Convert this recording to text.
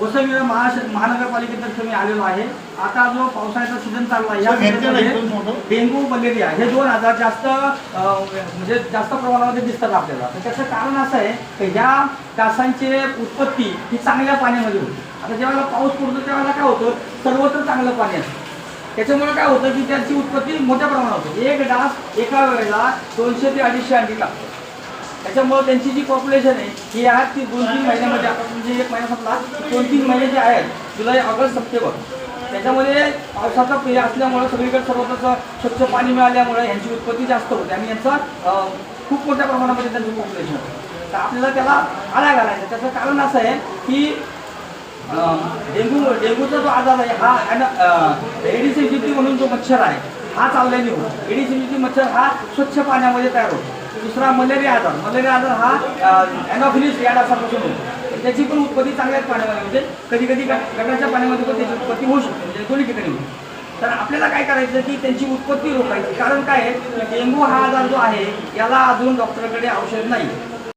वसई महानगरपालिकेतर्फे मी आलेलो आहे। आता जो पावसाळ्याचा सीझन चालला आहे, या सीझनमध्ये डेंग्यू मलेरिया हे 2 आजार जास्त म्हणजे जास्त प्रमाणामध्ये दिसतात आपल्याला। तर त्याचं कारण असं आहे की ह्या डासांची उत्पत्ती ही चांगल्या पाण्यामध्ये होते। आता जेव्हा पाऊस पडतो त्यावेळेला काय होतं, सर्वत्र चांगलं पाणी असतं, त्याच्यामुळे काय होतं की त्याची उत्पत्ती मोठ्या प्रमाणात होते। एक डास एका वेळेला 200 ते 250 अंडी टाकतो। त्याच्यामुळे त्यांची जी पॉप्युलेशन आहे ही आज ती 2-3 महिन्यामध्ये, आता म्हणजे 1 महिना संपला, 2-3 महिने जे आहेत, जुलै ऑगस्ट सप्टेंबर, त्याच्यामध्ये पावसाचा पेय असल्यामुळे सगळीकडे सर्वत्र स्वच्छ पाणी मिळाल्यामुळे यांची उत्पत्ती जास्त होते आणि यांचा खूप मोठ्या प्रमाणामध्ये त्यांची पॉप्युलेशन होते। तर आपल्याला त्याला आळा घालायचा। त्याचं कारण असं आहे की डेंग्यूचा जो आजार आहे हा एडिस इजिप्टी म्हणून जो मच्छर आहे हा चावल्याने होतो। एडिस इजिप्टी मच्छर हा स्वच्छ पाण्यामध्ये तयार होतो। दुसरा मलेरिया आजार हा ॲनॉफिलिस या डासापासून होतो। त्याची पण उत्पत्ती चांगल्याच पाण्यामध्ये होते, कधी कधी गटाच्या पाण्यामध्ये पण त्याची उत्पत्ती होऊ शकते, म्हणजे दोन्ही ठिकाणी होते। तर आपल्याला काय करायचं की त्यांची उत्पत्ती रोखायची। कारण काय आहे, डेंग्यू हा आजार जो आहे याला अजून डॉक्टरकडे औषध नाही।